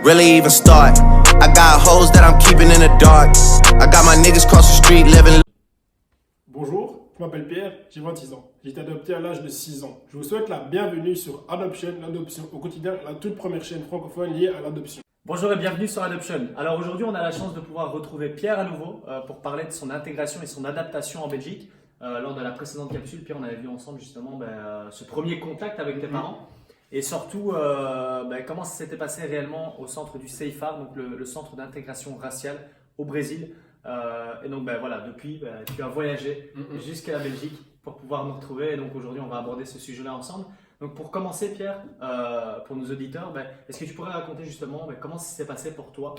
really even start? I got hoes that I'm keeping in the dark. I got my niggas cross the street living. Bonjour, je m'appelle Pierre, j'ai 26 ans. J'ai été adopté à l'âge de 6 ans. Je vous souhaite la bienvenue sur Adoption, l'adoption au quotidien, la toute première chaîne francophone liée à l'adoption. Bonjour et bienvenue sur Adoption. Alors aujourd'hui, on a la chance de pouvoir retrouver Pierre à nouveau pour parler de son intégration et son adaptation en Belgique. Lors de la précédente capsule, Pierre, on avait vu ensemble justement ce premier contact avec tes parents et surtout comment ça s'était passé réellement au centre du CEIFAR, donc le centre d'intégration raciale au Brésil. Et donc voilà, depuis, tu as voyagé jusqu'à la Belgique pour pouvoir nous retrouver. Et donc aujourd'hui, on va aborder ce sujet-là ensemble. Donc pour commencer, Pierre, pour nos auditeurs, est-ce que tu pourrais raconter justement comment ça s'est passé pour toi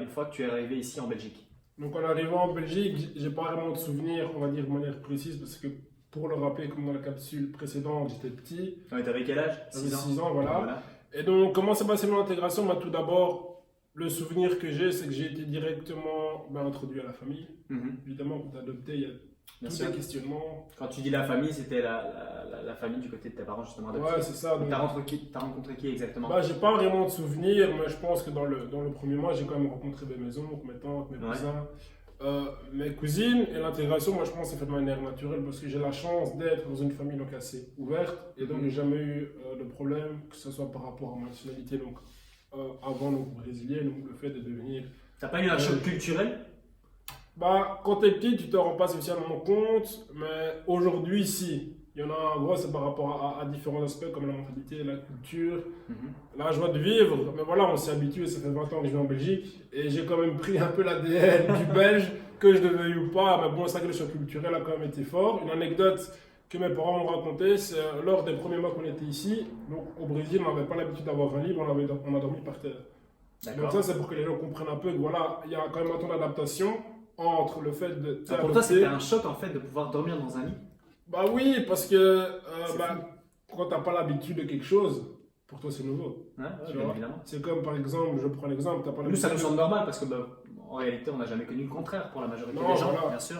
une fois que tu es arrivé ici en Belgique? Donc en arrivant en Belgique, j'ai pas vraiment de souvenirs, on va dire de manière précise, parce que pour le rappeler, comme dans la capsule précédente, j'étais petit. Ouais, t'avais quel âge? J'avais 6 ans, voilà. Et donc comment s'est passée mon intégration? Tout d'abord, le souvenir que j'ai, c'est que j'ai été directement introduit à la famille. Évidemment, pour t'adopter, il y a tous les questionnements. Quand tu dis la famille, c'était la famille du côté de tes parents justement adoptifs. Ouais, c'est ça. Donc, t'as rencontré qui exactement? J'ai pas vraiment de souvenirs, mais je pense que dans le premier mois, j'ai quand même rencontré mes maisons, mes tantes, mes cousins, mes cousines. Et l'intégration, moi je pense que c'est fait de manière naturelle parce que j'ai la chance d'être dans une famille donc assez ouverte et donc j'ai jamais eu de problème, que ce soit par rapport à ma nationalité, donc avant donc brésilienne, ou le fait de devenir. T'as pas eu un choc culturel? Quand t'es petit, tu te rends pas spécialement compte, mais aujourd'hui, si. Il y en a un gros, c'est par rapport à différents aspects comme la mentalité, la culture, la joie de vivre. Mais voilà, on s'est habitué, ça fait 20 ans que je vis en Belgique et j'ai quand même pris un peu l'ADN du Belge, que je devais ou pas. Mais bon, c'est vrai que le choc culturel a quand même été fort. Une anecdote que mes parents m'ont racontée, c'est lors des premiers mois qu'on était ici, donc au Brésil, on n'avait pas l'habitude d'avoir un lit, on a dormi par terre. Donc ça, c'est pour que les gens comprennent un peu que voilà, il y a quand même un temps d'adaptation entre le fait de t'adopter. Pour toi, c'était un choc en fait de pouvoir dormir dans un lit? Oui, parce que quand t'as pas l'habitude de quelque chose, pour toi c'est nouveau. Ouais, bien évidemment. C'est comme par exemple, je prends l'exemple, t'as pas nous ça nous semble normal parce que en réalité on n'a jamais connu le contraire pour la majorité des gens, bien sûr.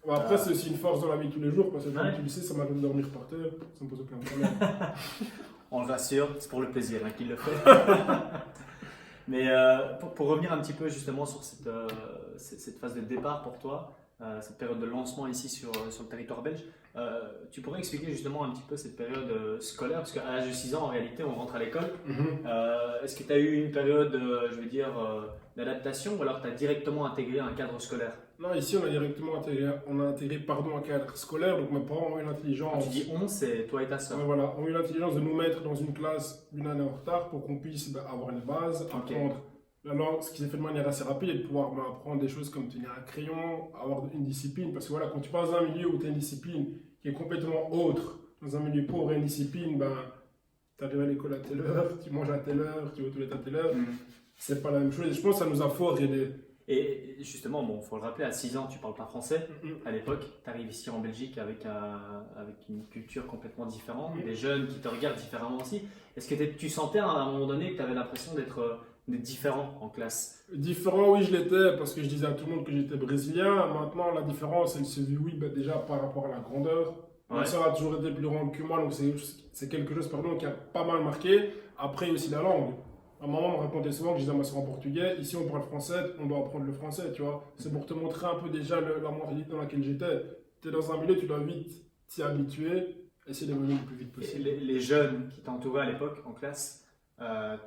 Après c'est aussi une force dans la vie de tous les jours parce que comme tu le sais, ça m'arrive de dormir par terre, ça me pose aucun problème. On l'assure, c'est pour le plaisir qu'il le fait. Mais pour revenir un petit peu justement sur cette phase de départ pour toi, cette période de lancement ici sur le territoire belge, tu pourrais expliquer justement un petit peu cette période scolaire, parce qu'à l'âge de 6 ans, en réalité, on rentre à l'école. Est-ce que tu as eu une période, d'adaptation, ou alors tu as directement intégré un cadre scolaire? Non, ici on a directement intégré, un cadre scolaire, donc mes parents ont eu l'intelligence. Quand tu dis on, c'est toi et ta soeur. Voilà, ont eu l'intelligence de nous mettre dans une classe une année en retard pour qu'on puisse avoir une base, apprendre la langue, ce qui s'est fait de manière assez rapide, et de pouvoir apprendre des choses comme tenir un crayon, avoir une discipline. Parce que voilà, quand tu passes dans un milieu où tu as une discipline qui est complètement autre, dans un milieu pauvre et une discipline, tu arrives à l'école à telle heure, tu manges à telle heure, tu vas aux toilettes à telle heure, c'est pas la même chose. Et je pense que ça nous a fort aidé. Et justement, il faut le rappeler, à 6 ans, tu parles pas français. À l'époque, tu arrives ici en Belgique avec une culture complètement différente, des jeunes qui te regardent différemment aussi. Est-ce que tu sentais à un moment donné que tu avais l'impression d'être différent en classe? Différent, oui, je l'étais, parce que je disais à tout le monde que j'étais brésilien. Maintenant, la différence, elle se vit, déjà par rapport à la grandeur. Ma soeur a toujours été plus grande que moi, donc c'est quelque chose qui a pas mal marqué. Après, il y a aussi la langue. Ma maman me racontait souvent que je disais à ma soeur en portugais, ici on parle français, on doit apprendre le français, tu vois. C'est pour te montrer un peu déjà la mentalité dans laquelle j'étais. Tu es dans un milieu, tu dois vite t'y habituer, essayer d'évoluer le plus vite possible. Les jeunes qui t'entouraient à l'époque en classe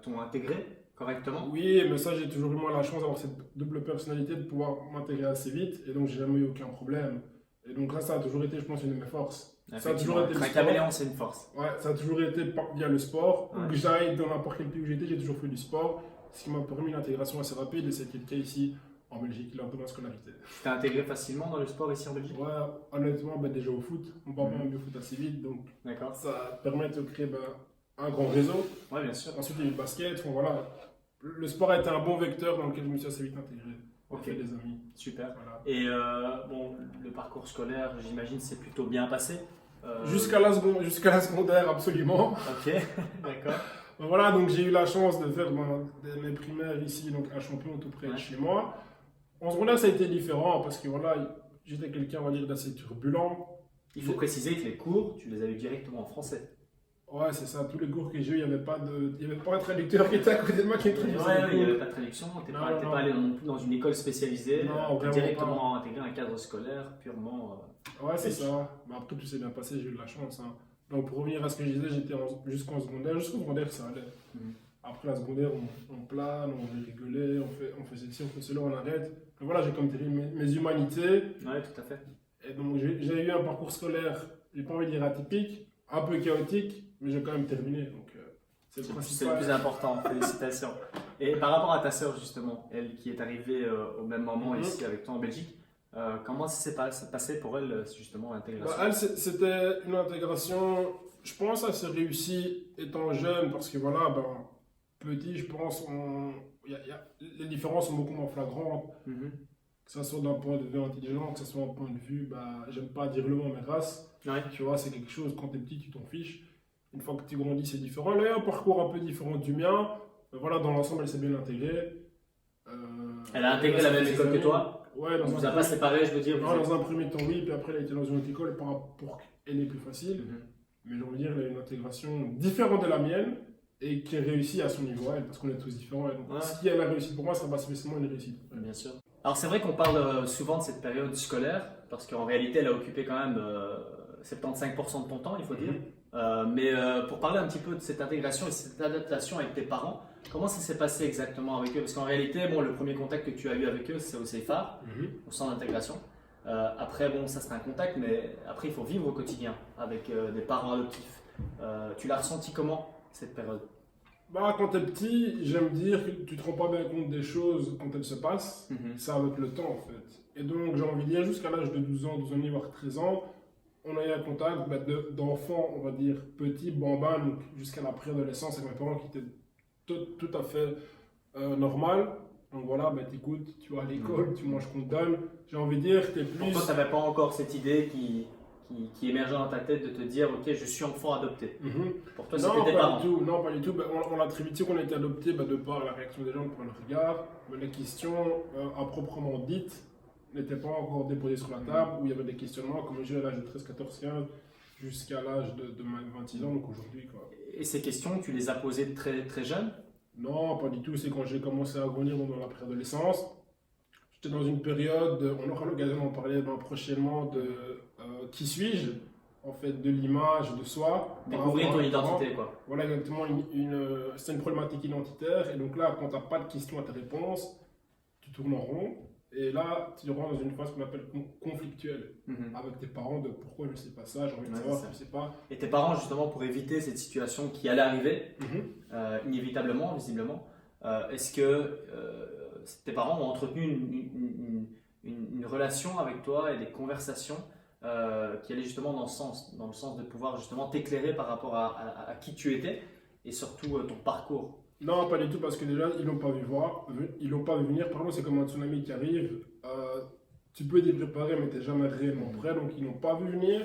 t'ont intégré correctement? Oui, mais ça, j'ai toujours eu moi la chance d'avoir cette double personnalité, de pouvoir m'intégrer assez vite, et donc j'ai jamais eu aucun problème. Et donc là, ça a toujours été, je pense, une de mes forces. Ça a toujours été un caméléon, c'est une force. Ouais, ça a toujours été via le sport. Où que j'aille, dans n'importe quel pays où j'étais, j'ai toujours fait du sport, ce qui m'a permis une intégration assez rapide, et c'était le cas ici en Belgique, là, un peu dans la scolarité. Tu t'es intégré facilement dans le sport ici en Belgique? Ouais, honnêtement, déjà au foot, on parle pas même du foot assez vite, donc ça permet de créer un grand réseau. Ouais, bien sûr. Ensuite, il y a eu le basket, voilà. Le sport a été un bon vecteur dans lequel je me suis assez vite intégré. Ok, des amis. Super. Voilà. Et le parcours scolaire, j'imagine, s'est plutôt bien passé jusqu'à la secondaire, absolument. Ok, d'accord. Voilà, donc j'ai eu la chance de faire mes primaires ici, donc à Champion, tout près de chez moi. En secondaire, ça a été différent parce que voilà, j'étais quelqu'un, on va dire, d'assez turbulent. Il faut préciser que les cours, tu les as eu directement en français. Ouais, c'est ça. Tous les cours que j'ai eu, il y avait pas un traducteur qui était à côté de moi qui Ouais, traduisait ouais, les il n'y cours. avait pas de traduction, tu n'es Non, pas, t'es non. pas allé non plus dans une école spécialisée, Non, t'es vraiment directement intégré un cadre scolaire purement. Ouais, c'est belge. ça. Mais après, tout s'est bien passé, j'ai eu de la chance, hein. Donc, pour revenir à ce que je disais, jusqu'en secondaire. Jusqu'au secondaire, ça allait. Mhm. Après la secondaire, on plane, on rigolait, on fait ceci, on fait cela, on arrête. Mais voilà, j'ai comme tiré mes humanités. Ouais, tout à fait. Et donc, j'ai eu un parcours scolaire, j'ai pas envie de dire atypique, un peu chaotique, mais j'ai quand même terminé. Donc, c'est le C'est le principal. plus important, félicitations. Et par rapport à ta sœur, justement, elle qui est arrivée au même moment Mhm. ici avec toi en Belgique, comment ça s'est passé pour elle, justement, l'intégration? Elle, c'était une intégration, je pense, assez réussie étant jeune, parce que voilà, petit, je pense, les différences sont beaucoup moins flagrantes, Mhm. que ce soit d'un point de vue intelligent, que ce soit d'un point de vue, j'aime pas dire le mot, mais race. Ouais. Tu vois, c'est quelque chose, quand t'es petit, tu t'en fiches. Une fois que tu grandis, c'est différent. Elle a eu un parcours un peu différent du mien, mais voilà, dans l'ensemble, elle s'est bien intégrée. Elle a intégré la même école que toi? Ouais, On vous a pas séparés, je veux dire. Non, dans un premier temps, oui, puis après, elle a été dans une autre école pour qu'elle est plus facile. Mhm. Mais j'ai envie de dire, elle a une intégration différente de la mienne et qui est réussie à son niveau, elle, parce qu'on est tous différents. Et donc, Ouais. ce qui elle a réussi pour moi, ça va spécialement une réussite. Bien sûr. Alors c'est vrai qu'on parle souvent de cette période scolaire, parce qu'en réalité elle a occupé quand même 75% de ton temps, il faut dire. Mais pour parler un petit peu de cette intégration et cette adaptation avec tes parents, comment ça s'est passé exactement avec eux? Parce qu'en réalité, bon, le premier contact que tu as eu avec eux, c'est au CFA, au centre d'intégration. Après, bon, ça c'est un contact, mais après il faut vivre au quotidien avec des parents adoptifs. Tu l'as ressenti comment, cette période? Quand t'es petit, j'aime dire que tu te rends pas bien compte des choses quand elles se passent. Mhm. C'est avec le temps, en fait. Et donc, j'ai envie de dire, jusqu'à l'âge de 12 ans, 12 ans et demi, voire 13 ans, on a eu un contact d'enfants, on va dire, petits, bambins, donc jusqu'à la préadolescence avec mes parents qui étaient tout à fait normal. Donc voilà, t'écoutes, tu vas à l'école, tu manges qu'on te donne. J'ai envie de dire, t'es Pour plus... toi, tu n'avais pas encore cette idée qui émergeait dans ta tête de te dire, ok, je suis enfant adopté. Mhm. Pour toi, Non, c'était tes pas parents. du tout. Non, pas du tout. On l'a très vite dit qu'on a été adopté de par la réaction des gens, par le regard. Mais les questions à proprement dites n'étaient pas encore déposées sur la table, où il y avait des questionnements, comme j'ai eu à l'âge de 13, 14, 15, jusqu'à l'âge de 26 ans, donc aujourd'hui, quoi. Et ces questions, tu les as posées très, très jeune? Non, pas du tout. C'est quand j'ai commencé à grandir dans la préadolescence. J'étais dans une période, on aura l'occasion d'en parler prochainement, de qui suis-je, en fait, de l'image de soi. Découvrir ton identité, quoi. Voilà exactement, c'est une problématique identitaire. Et donc là, quand tu n'as pas de questions à tes réponses, tu tournes en rond. Et là, tu rentres dans une phase qu'on appelle conflictuelle Mhm. avec tes parents de pourquoi je ne sais pas ça, j'ai envie de Ouais, savoir, c'est ça. je ne sais pas. Et tes parents, justement, pour éviter cette situation qui allait arriver, Mhm. inévitablement, visiblement, est-ce que tes parents ont entretenu une relation avec toi et des conversations qui allaient justement dans le sens de pouvoir justement t'éclairer par rapport à qui tu étais et surtout ton parcours? Non, pas du tout, parce que déjà, ils l'ont pas ils l'ont pas vu venir. Par contre, c'est comme un tsunami qui arrive. Tu peux t'y préparer, mais tu n'es jamais réellement prêt, donc ils n'ont pas vu venir.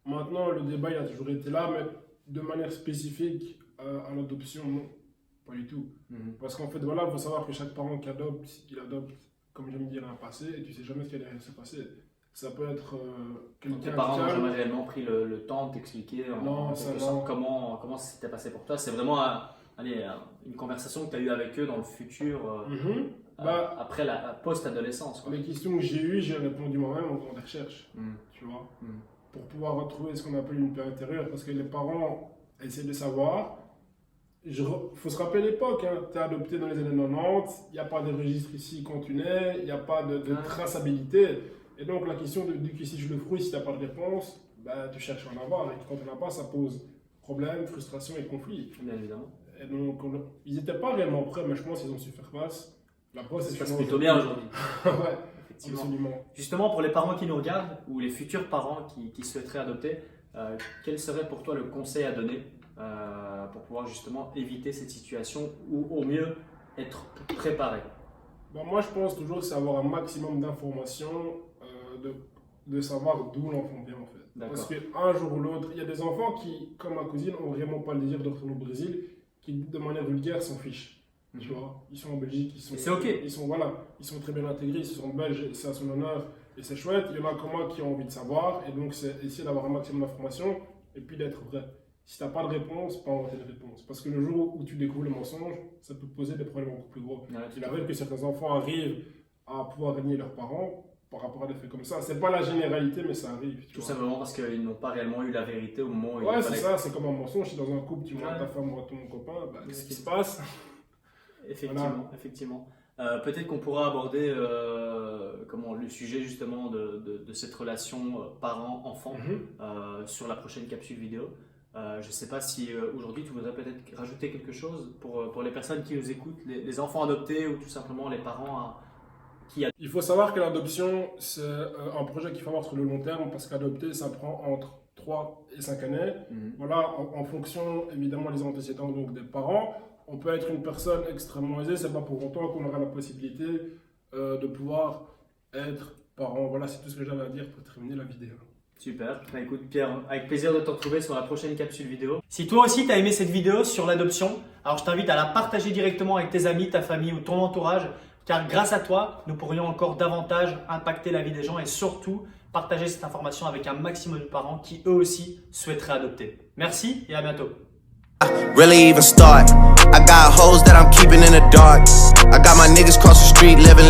Maintenant, le débat, il a toujours été là, mais de manière spécifique à l'adoption, non, pas du tout. Mhm. Parce qu'en fait, voilà, il faut savoir que chaque parent qui adopte, il adopte, comme j'aime dire, un passé, et tu sais jamais ce qui allait se passer. Ça peut être Donc, quelqu'un tes parents n'ont calme. jamais réellement pris le temps de t'expliquer Non, en ça, quelque non. sorte comment ça s'était passé pour toi. C'est vraiment une conversation que tu as eue avec eux dans le futur, Mhm. après la post-adolescence, quoi. Les questions que j'ai eues, j'ai répondu moi-même en faisant des recherches, Mhm. tu vois, Mhm. pour pouvoir retrouver ce qu'on appelle une paix intérieure, parce que les parents essaient de savoir. Il faut se rappeler l'époque, hein. Tu es adopté dans les années 90, il n'y a pas de registre ici quand tu nais, il n'y a pas de Ouais. traçabilité. Et donc la question de qui si je le fruit, si tu n'as pas de réponse, tu cherches à en avoir. Et quand tu n'en as pas, ça pose problème, frustration et conflit. Bien évidemment. Et donc ils n'étaient pas réellement prêts, mais je pense qu'ils ont su faire face. La preuve, Ça c'est se passe que- plutôt bien aujourd'hui. Ouais, Effectivement. absolument. Justement, pour les parents qui nous regardent ou les futurs parents qui souhaiteraient adopter, quel serait pour toi le conseil à donner pour pouvoir justement éviter cette situation ou au mieux être préparé? Moi, je pense toujours que c'est avoir un maximum d'informations, de savoir d'où l'enfant vient en fait. D'accord. Parce qu'un jour ou l'autre, il y a des enfants qui, comme ma cousine, n'ont vraiment pas le désir de retourner au Brésil, qui de manière vulgaire s'en fichent. Tu vois, ils sont en Belgique, Et c'est ok. ils sont très bien intégrés, ils sont belges, et c'est à son honneur et c'est chouette. Il y en a comme moi qui ont envie de savoir, et donc c'est essayer d'avoir un maximum d'informations et puis d'être vrai. Si tu n'as pas de réponse, pas inventer de réponse. Parce que le jour où tu découvres le mensonge, ça peut poser des problèmes beaucoup plus gros. Ouais, Il arrive que certains enfants arrivent à pouvoir régner leurs parents par rapport à des faits comme ça. C'est pas la généralité, mais ça arrive. Tout simplement parce qu'ils n'ont pas réellement eu la vérité au moment où Ouais, il c'est fallait. ça, c'est comme un mensonge. Si dans un couple, tu mens à Ouais. ta femme ou à ton copain, bah, qu'est-ce qui Ouais. se passe? Effectivement, effectivement. Peut-être qu'on pourra aborder le sujet justement de cette relation parent-enfant sur la prochaine capsule vidéo. Je ne sais pas si aujourd'hui tu voudrais peut-être rajouter quelque chose pour les personnes qui nous écoutent, les enfants adoptés ou tout simplement les parents qui adoptent. Il faut savoir que l'adoption, c'est un projet qu'il faut avoir sur le long terme parce qu'adopter, ça prend entre 3 et 5 années. Voilà, en fonction évidemment des antécédents donc des parents. On peut être une personne extrêmement aisée, c'est pas pour autant qu'on aura la possibilité de pouvoir être parent. Voilà, c'est tout ce que j'avais à dire pour terminer la vidéo. Super. Bah, écoute Pierre, avec plaisir de te retrouver sur la prochaine capsule vidéo. Si toi aussi tu as aimé cette vidéo sur l'adoption, alors je t'invite à la partager directement avec tes amis, ta famille ou ton entourage, car grâce à toi, nous pourrions encore davantage impacter la vie des gens et surtout partager cette information avec un maximum de parents qui eux aussi souhaiteraient adopter. Merci et à bientôt. Really even start. I got hoes that I'm keeping in the dark. I got my niggas cross the street living.